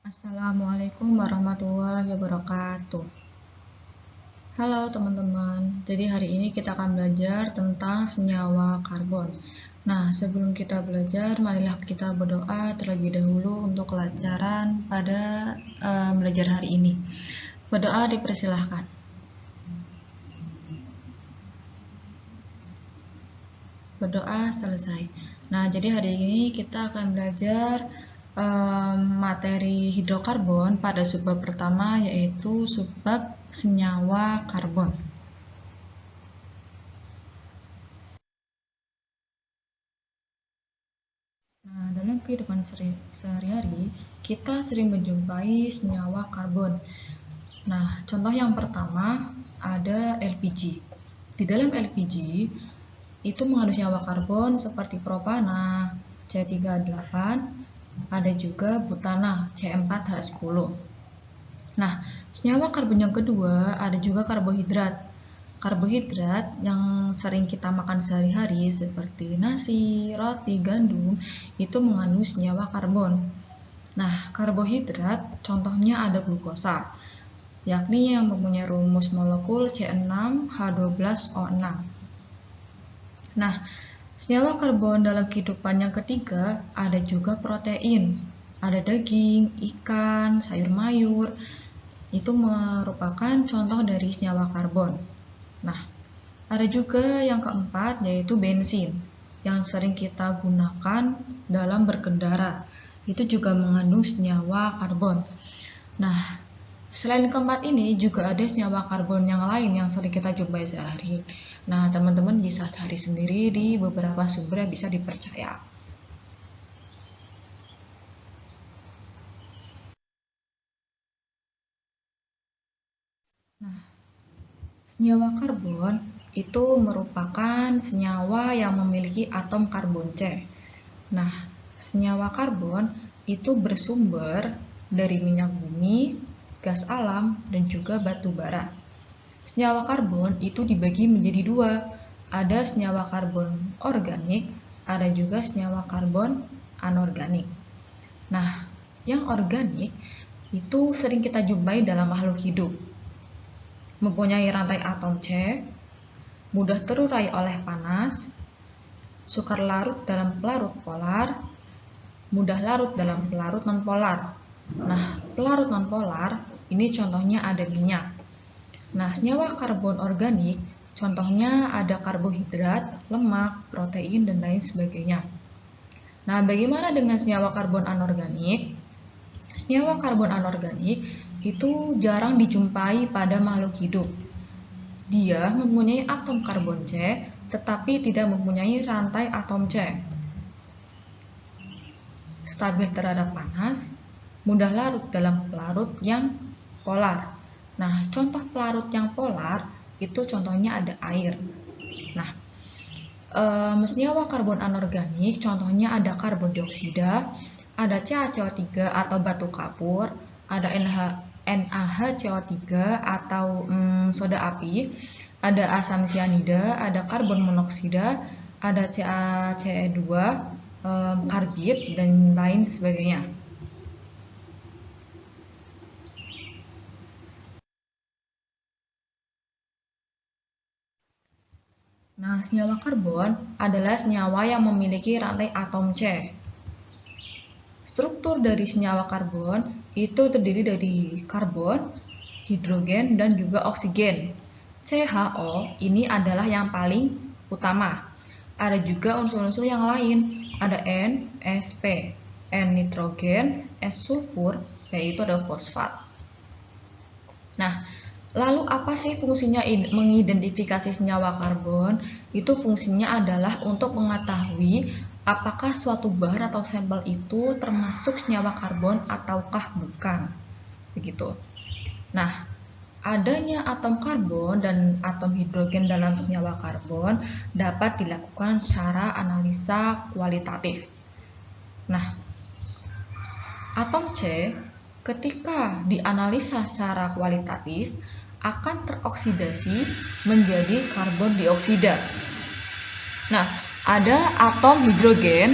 Assalamualaikum warahmatullahi wabarakatuh. Halo teman-teman, jadi hari ini kita akan belajar tentang senyawa karbon. Nah, sebelum kita belajar, marilah kita berdoa terlebih dahulu untuk kelancaran pada belajar hari ini. Berdoa dipersilahkan. Berdoa selesai. Nah, jadi hari ini kita akan belajar materi hidrokarbon pada subbab pertama, yaitu subbab senyawa karbon. Nah, dalam kehidupan sehari-hari, kita sering menjumpai senyawa karbon. Nah, contoh yang pertama ada LPG. Di dalam LPG, itu mengandung senyawa karbon seperti propana, C38, ada juga butana, C4H10. Nah, senyawa karbon yang kedua ada juga karbohidrat. Karbohidrat yang sering kita makan sehari-hari seperti nasi, roti, gandum itu mengandung senyawa karbon. Nah, karbohidrat contohnya ada glukosa, yakni yang mempunyai rumus molekul C6H12O6. Nah, senyawa karbon dalam kehidupan yang ketiga ada juga protein. Ada daging, ikan, sayur mayur. Itu merupakan contoh dari senyawa karbon. Nah, ada juga yang keempat yaitu bensin yang sering kita gunakan dalam berkendara. Itu juga mengandung senyawa karbon. Nah, selain keempat ini juga ada senyawa karbon yang lain yang sering kita jumpai sehari-hari. Nah, teman-teman bisa cari sendiri di beberapa sumber yang bisa dipercaya. Nah, senyawa karbon itu merupakan senyawa yang memiliki atom karbon C. Nah, senyawa karbon itu bersumber dari minyak bumi, gas alam, dan juga batu bara. Senyawa karbon itu dibagi menjadi dua. Ada senyawa karbon organik, ada juga senyawa karbon anorganik. Nah, yang organik itu sering kita jumpai dalam makhluk hidup. Mempunyai rantai atom C, mudah terurai oleh panas, sukar larut dalam pelarut polar, mudah larut dalam pelarut nonpolar. Nah, pelarut nonpolar ini contohnya ada minyak. Nah, senyawa karbon organik contohnya ada karbohidrat, lemak, protein, dan lain sebagainya. Nah, bagaimana dengan senyawa karbon anorganik? Senyawa karbon anorganik itu jarang dijumpai pada makhluk hidup. Dia mempunyai atom karbon C, tetapi tidak mempunyai rantai atom C. Stabil terhadap panas, mudah larut dalam pelarut yang polar. Nah, contoh pelarut yang polar itu contohnya ada air. Nah, senyawa karbon anorganik contohnya ada karbon dioksida, ada CaCO3 atau batu kapur, ada NaHCO3 atau soda api, ada asam sianida, ada karbon monoksida, ada CaCe2, karbit, dan lain sebagainya. Nah, senyawa karbon adalah senyawa yang memiliki rantai atom C. Struktur dari senyawa karbon itu terdiri dari karbon, hidrogen, dan juga oksigen. CHO ini adalah yang paling utama. Ada juga unsur-unsur yang lain, ada N, Sp, N nitrogen, S sulfur, yaitu ada fosfat. Nah, lalu apa sih fungsinya mengidentifikasi senyawa karbon? Itu fungsinya adalah untuk mengetahui apakah suatu bahan atau sampel itu termasuk senyawa karbon ataukah bukan. Begitu. Nah, adanya atom karbon dan atom hidrogen dalam senyawa karbon dapat dilakukan secara analisa kualitatif. Nah, atom C ketika dianalisa secara kualitatif akan teroksidasi menjadi karbon dioksida. Nah, ada atom hidrogen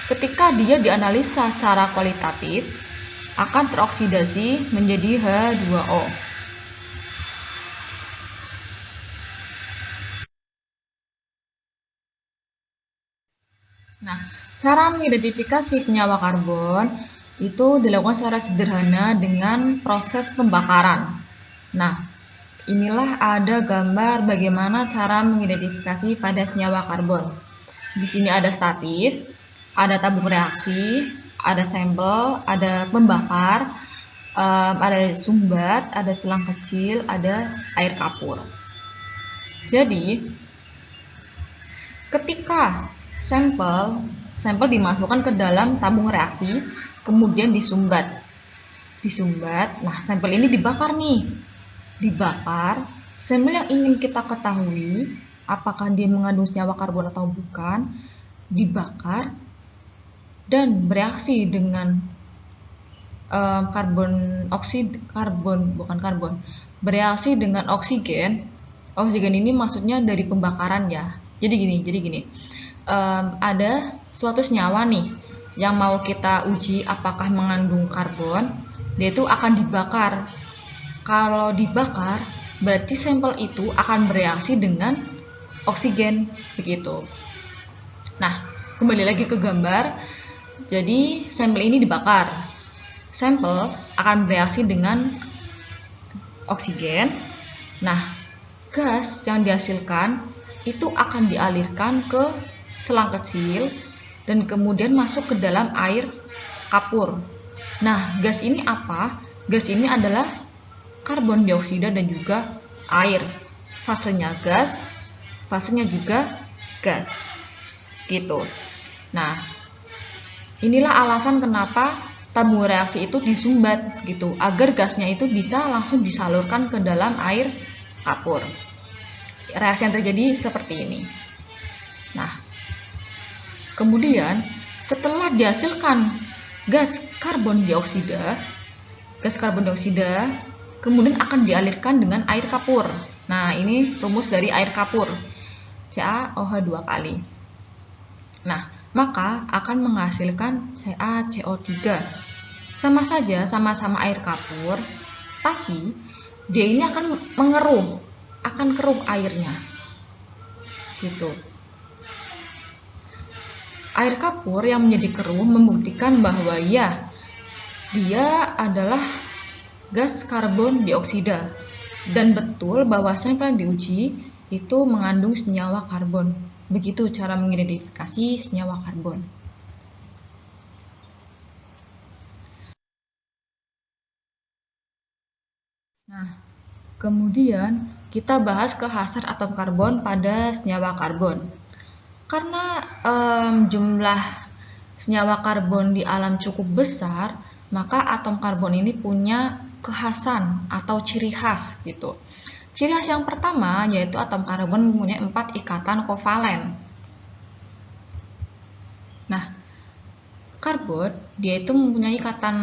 ketika dia dianalisa secara kualitatif akan teroksidasi menjadi H2O. Nah, cara mengidentifikasi senyawa karbon itu dilakukan secara sederhana dengan proses pembakaran. Nah, inilah ada gambar bagaimana cara mengidentifikasi pada senyawa karbon. Di sini ada statif, ada tabung reaksi, ada sampel, ada pembakar, ada sumbat, ada selang kecil, ada air kapur. Jadi, ketika sampel dimasukkan ke dalam tabung reaksi, kemudian disumbat. Nah, sampel ini dibakar nih. Dibakar, sampel yang ingin kita ketahui apakah dia mengandung senyawa karbon atau bukan, dibakar dan bereaksi dengan bereaksi dengan oksigen. Oksigen ini maksudnya dari pembakaran ya. Jadi gini. Ada suatu senyawa nih yang mau kita uji apakah mengandung karbon, dia itu akan dibakar. Kalau dibakar, berarti sampel itu akan bereaksi dengan oksigen, begitu. Nah, kembali lagi ke gambar. Jadi, sampel ini dibakar. Sampel akan bereaksi dengan oksigen. Nah, gas yang dihasilkan itu akan dialirkan ke selang kecil dan kemudian masuk ke dalam air kapur. Nah, gas ini apa? Gas ini adalah karbon dioksida dan juga air. Fasenya gas, fasenya juga gas. Gitu. Nah, inilah alasan kenapa tabung reaksi itu disumbat gitu, agar gasnya itu bisa langsung disalurkan ke dalam air kapur. Reaksi yang terjadi seperti ini. Nah, kemudian setelah dihasilkan gas karbon dioksida, kemudian akan dialirkan dengan air kapur. Nah, ini rumus dari air kapur, CaOH 2 kali. Nah, maka akan menghasilkan CaCO3. Sama saja, sama-sama air kapur, tapi dia ini akan keruh airnya. Gitu. Air kapur yang menjadi keruh membuktikan bahwa ya, dia adalah gas karbon dioksida. Dan betul bahwa sampel yang diuji itu mengandung senyawa karbon. Begitu cara mengidentifikasi senyawa karbon. Nah, kemudian kita bahas kekhasan atom karbon pada senyawa karbon. Karena jumlah senyawa karbon di alam cukup besar, maka atom karbon ini punya kekhasan atau ciri khas gitu. Ciri khas yang pertama yaitu atom karbon mempunyai 4 ikatan kovalen. Nah, karbon dia itu mempunyai ikatan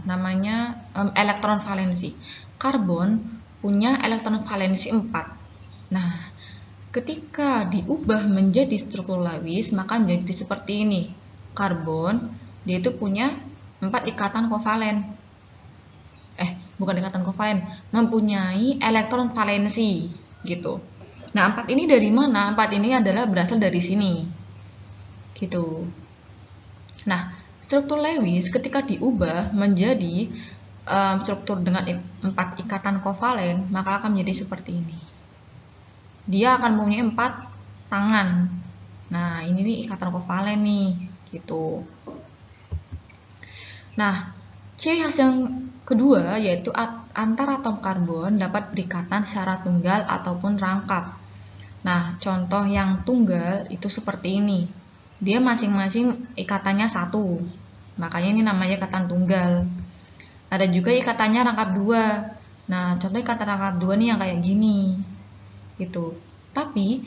namanya elektron valensi. Karbon punya elektron valensi 4. Nah, ketika diubah menjadi struktur Lewis, maka menjadi seperti ini. Karbon dia itu punya 4 ikatan kovalen. Mempunyai elektron valensi gitu. Nah, 4 ini dari mana? 4 ini adalah berasal dari sini. Gitu. Nah, struktur Lewis ketika diubah menjadi struktur dengan 4 ikatan kovalen, maka akan menjadi seperti ini. Dia akan mempunyai 4 tangan. Nah, ini nih ikatan kovalen nih, gitu. Nah, ciri khas yang kedua yaitu antar atom karbon dapat berikatan secara tunggal ataupun rangkap. Nah, contoh yang tunggal itu seperti ini. Dia masing-masing ikatannya 1. Makanya ini namanya ikatan tunggal. Ada juga ikatannya rangkap 2. Nah, contoh ikatan rangkap 2 nih yang kayak gini. Gitu. Tapi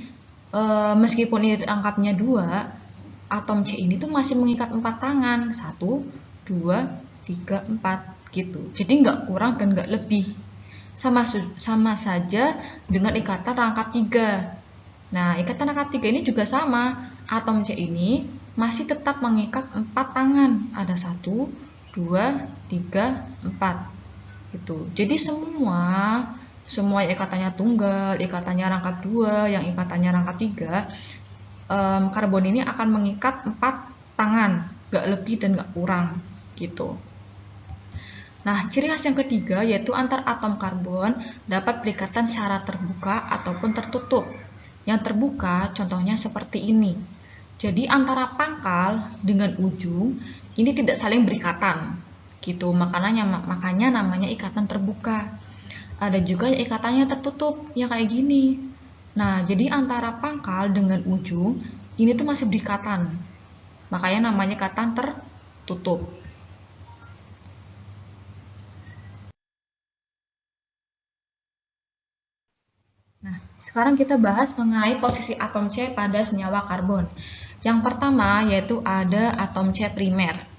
meskipun ini rangkapnya 2, atom C ini tuh masih mengikat 4 tangan. 1, 2, 3, 4 gitu. Jadi nggak kurang dan nggak lebih. Sama saja dengan ikatan rangkap 3. Nah, ikatan rangkap 3 ini juga sama. Atom C ini masih tetap mengikat 4 tangan. Ada 1, 2, 3, 4. Gitu. Jadi semua ikatannya tunggal, ikatannya rangkap 2, yang ikatannya rangkap 3, karbon ini akan mengikat 4 tangan, gak lebih dan gak kurang gitu. Nah, ciri khas yang ketiga yaitu antar atom karbon dapat berikatan secara terbuka ataupun tertutup. Yang terbuka contohnya seperti ini. Jadi antara pangkal dengan ujung ini tidak saling berikatan gitu. Makanya namanya ikatan terbuka. Ada juga ikatannya tertutup yang kayak gini. Nah, jadi antara pangkal dengan ujung ini tuh masih berikatan. Makanya namanya ikatan tertutup. Nah, sekarang kita bahas mengenai posisi atom C pada senyawa karbon. Yang pertama yaitu ada atom C primer.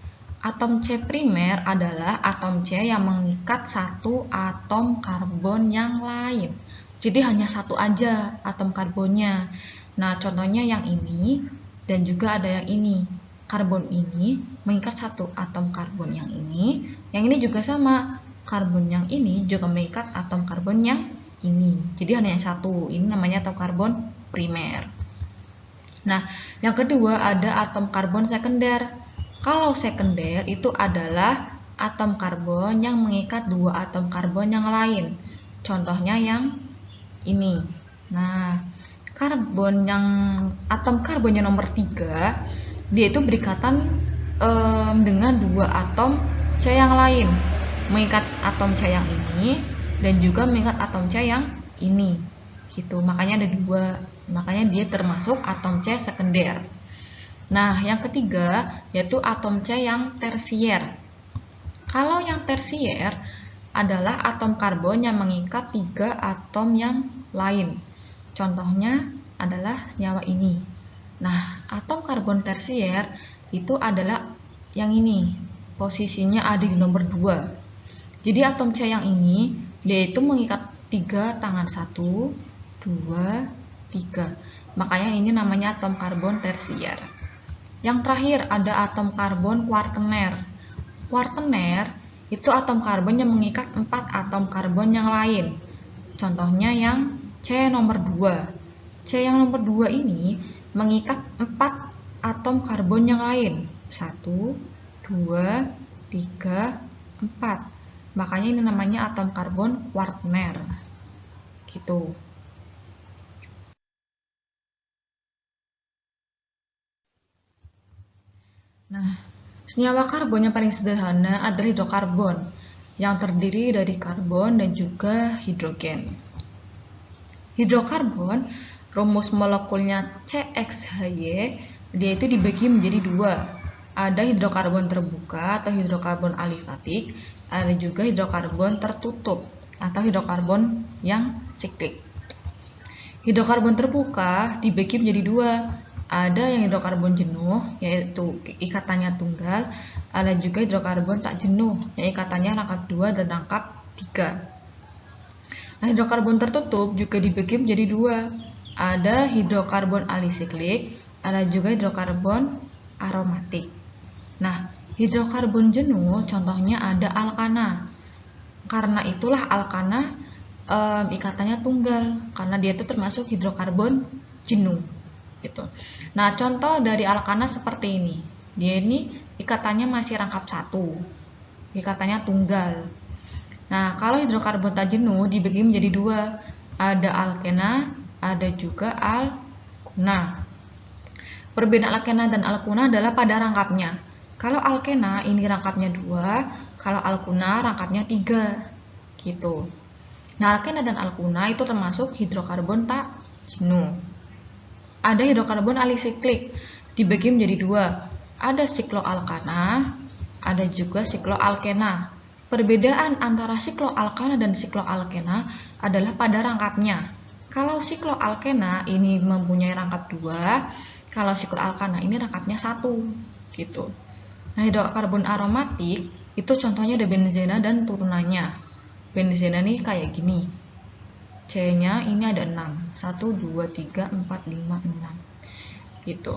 Atom C primer adalah atom C yang mengikat satu atom karbon yang lain. Jadi hanya satu aja atom karbonnya. Nah, contohnya yang ini dan juga ada yang ini. Karbon ini mengikat satu atom karbon yang ini juga sama. Karbon yang ini juga mengikat atom karbon yang ini. Jadi hanya satu. Ini namanya atom karbon primer. Nah, yang kedua ada atom karbon sekunder. Kalau sekunder itu adalah atom karbon yang mengikat dua atom karbon yang lain. Contohnya yang ini. Nah, atom karbon yang nomor 3, dia itu berikatan dengan dua atom C yang lain. Mengikat atom C yang ini dan juga mengikat atom C yang ini gitu. Makanya ada dua, makanya dia termasuk atom C sekunder. Nah, yang ketiga yaitu atom C yang tersier. Kalau yang tersier adalah atom karbon yang mengikat 3 atom yang lain. Contohnya adalah senyawa ini. Nah, atom karbon tersier itu adalah yang ini. Posisinya ada di nomor 2. Jadi atom C yang ini dia itu mengikat 3 tangan 1, 2, 3. Makanya ini namanya atom karbon tersier. Yang terakhir ada atom karbon kuartener. Kuartener itu atom karbon yang mengikat 4 atom karbon yang lain. Contohnya yang C nomor 2. C yang nomor 2 ini mengikat 4 atom karbon yang lain. 1, 2, 3, 4. Makanya ini namanya atom karbon kuartener. Gitu. Nah, senyawa karbon yang paling sederhana adalah hidrokarbon yang terdiri dari karbon dan juga hidrogen. Hidrokarbon, rumus molekulnya CXHY, dia itu dibagi menjadi 2. Ada hidrokarbon terbuka atau hidrokarbon alifatik, ada juga hidrokarbon tertutup atau hidrokarbon yang siklik. Hidrokarbon terbuka dibagi menjadi 2. Ada yang hidrokarbon jenuh, yaitu ikatannya tunggal. Ada juga hidrokarbon tak jenuh, yang ikatannya rangkap 2 dan rangkap 3. Nah, hidrokarbon tertutup juga dibagi menjadi 2. Ada hidrokarbon alisiklik, ada juga hidrokarbon aromatik. Nah, hidrokarbon jenuh contohnya ada alkana. Karena itulah alkana ikatannya tunggal, karena dia itu termasuk hidrokarbon jenuh gitu. Nah, contoh dari alkana seperti ini. Dia ini ikatannya masih rangkap 1. Ikatannya tunggal. Nah, kalau hidrokarbon tak jenuh dibagi menjadi 2. Ada alkena, ada juga alkuna. Perbedaan alkena dan alkuna adalah pada rangkapnya. Kalau alkena ini rangkapnya 2, kalau alkuna rangkapnya 3. Gitu. Nah, alkena dan alkuna itu termasuk hidrokarbon tak jenuh. Ada hidrokarbon alisiklik, dibagi menjadi 2. Ada sikloalkana, ada juga sikloalkena. Perbedaan antara sikloalkana dan sikloalkena adalah pada rangkapnya. Kalau sikloalkena ini mempunyai rangkap 2, kalau sikloalkana ini rangkapnya 1. Gitu. Nah, hidrokarbon aromatik itu contohnya ada benzena dan turunannya. Benzena ini kayak gini. C-nya ini ada 6. 1, 2, 3, 4, 5, 6. Gitu.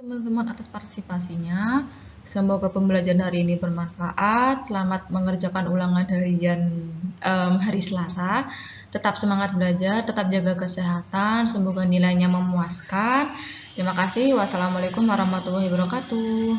Teman-teman atas partisipasinya. Semoga pembelajaran hari ini bermanfaat. Selamat mengerjakan ulangan harian hari Selasa. Tetap semangat belajar, tetap jaga kesehatan. Semoga nilainya memuaskan. Terima kasih. Wassalamualaikum warahmatullahi wabarakatuh.